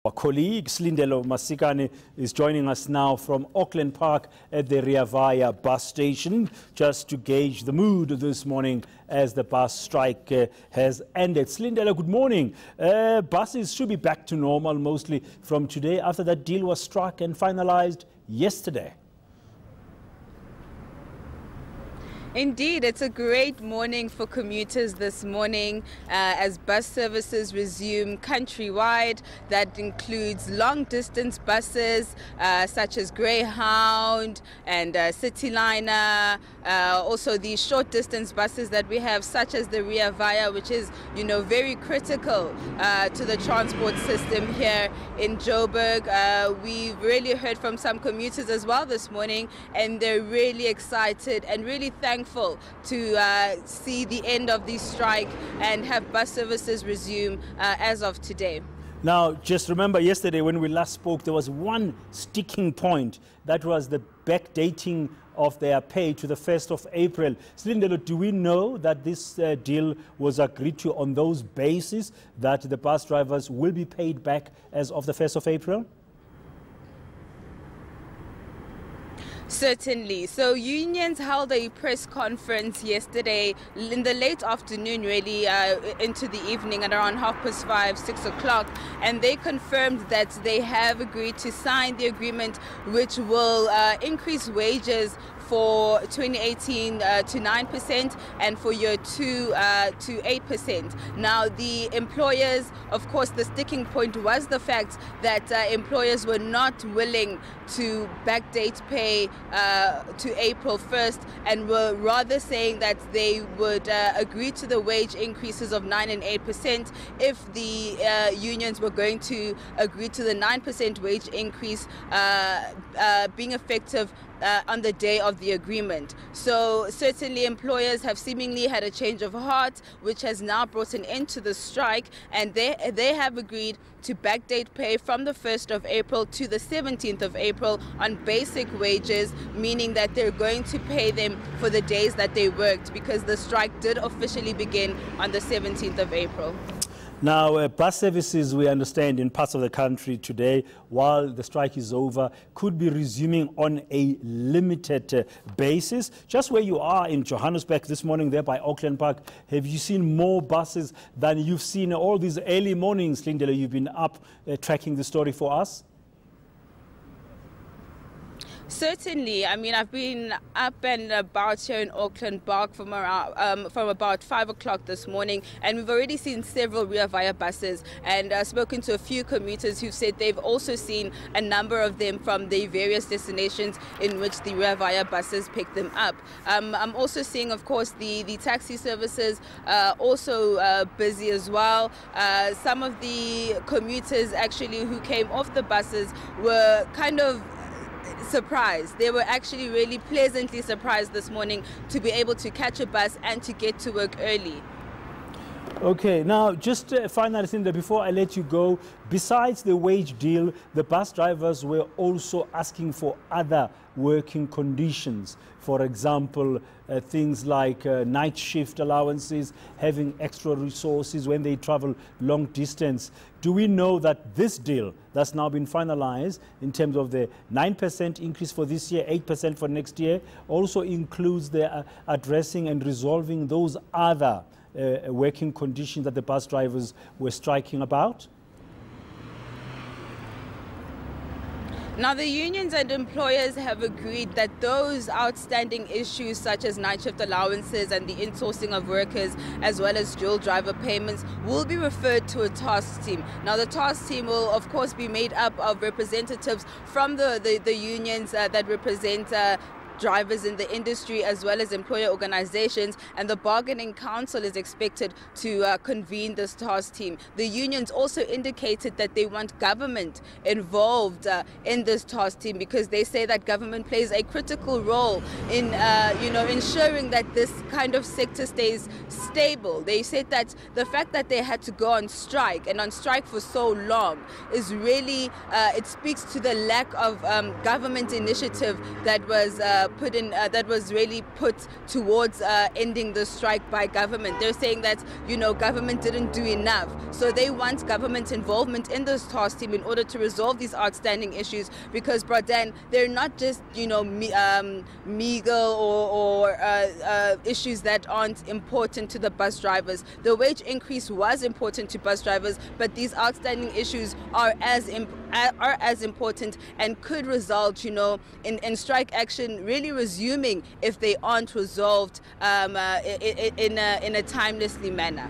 Our colleague Silindelo Masikane is joining us now from Auckland Park at the Rhea Vaya Bus Station just to gauge the mood this morning as the bus strike has ended. Silindelo, good morning. Buses should be back to normal mostly from today after that deal was struck and finalized yesterday. Indeed, it's a great morning for commuters this morning as bus services resume countrywide. That includes long-distance buses such as Greyhound and Cityliner. Also the short-distance buses that we have, such as the Rhea Vaya, which is, very critical to the transport system here in Joburg. We've really heard from some commuters as well this morning, and they're really excited and really thankful to see the end of the strike and have bus services resume as of today. Now, just remember yesterday when we last spoke, there was one sticking point. That was the backdating of their pay to the 1st of April. Silindelo, do we know that this deal was agreed to on those bases, that the bus drivers will be paid back as of the 1st of April? Certainly. So unions held a press conference yesterday in the late afternoon, really into the evening at around 5:30, 6 o'clock, and they confirmed that they have agreed to sign the agreement which will increase wages for 2018 to 9% and for year 2 to 8%. Now the employers, of course, the sticking point was the fact that employers were not willing to backdate pay to April 1st and were rather saying that they would agree to the wage increases of 9% and 8% if the unions were going to agree to the 9% wage increase being effective on the day of the agreement. So certainly employers have seemingly had a change of heart, which has now brought an end to the strike, and they have agreed to backdate pay from the 1st of April to the 17th of April on basic wages, meaning that they're going to pay them for the days that they worked, because the strike did officially begin on the 17th of April. Now, bus services, we understand, in parts of the country today, while the strike is over, could be resuming on a limited basis. Just where you are in Johannesburg this morning there by Auckland Park, have you seen more buses than you've seen all these early mornings, Silindelo? You've been up tracking the story for us. Certainly. I mean, I've been up and about here in Auckland Park from about 5 o'clock this morning, and we've already seen several Rhea Vaya buses and spoken to a few commuters who've said they've also seen a number of them from the various destinations in which the Rhea Vaya buses pick them up. I'm also seeing, of course, the taxi services also busy as well. Some of the commuters actually who came off the buses were kind of surprised. They were actually really pleasantly surprised this morning to be able to catch a bus and to get to work early. Okay, now just finally, Silindelo, before I let you go, besides the wage deal, the bus drivers were also asking for other working conditions. For example, things like night shift allowances, having extra resources when they travel long distance. Do we know that this deal that's now been finalized in terms of the 9% increase for this year, 8% for next year, also includes the addressing and resolving those other working conditions that the bus drivers were striking about? Now, the unions and employers have agreed that those outstanding issues such as night shift allowances and the insourcing of workers, as well as dual driver payments, will be referred to a task team. Now, the task team will, of course, be made up of representatives from the unions that represent drivers in the industry, as well as employer organizations, and the bargaining council is expected to convene this task team. The unions also indicated that they want government involved in this task team, because they say that government plays a critical role in ensuring that this kind of sector stays stable. They said that the fact that they had to go on strike and on strike for so long is really it speaks to the lack of government initiative that was that was really put towards ending the strike by government. They're saying that, you know, government didn't do enough. So they want government involvement in this task team in order to resolve these outstanding issues, because, Bradan, they're not just, you know, meager or issues that aren't important to the bus drivers. The wage increase was important to bus drivers, but these outstanding issues are as important and could result, you know, in strike action really resuming if they aren't resolved in a timelessly manner.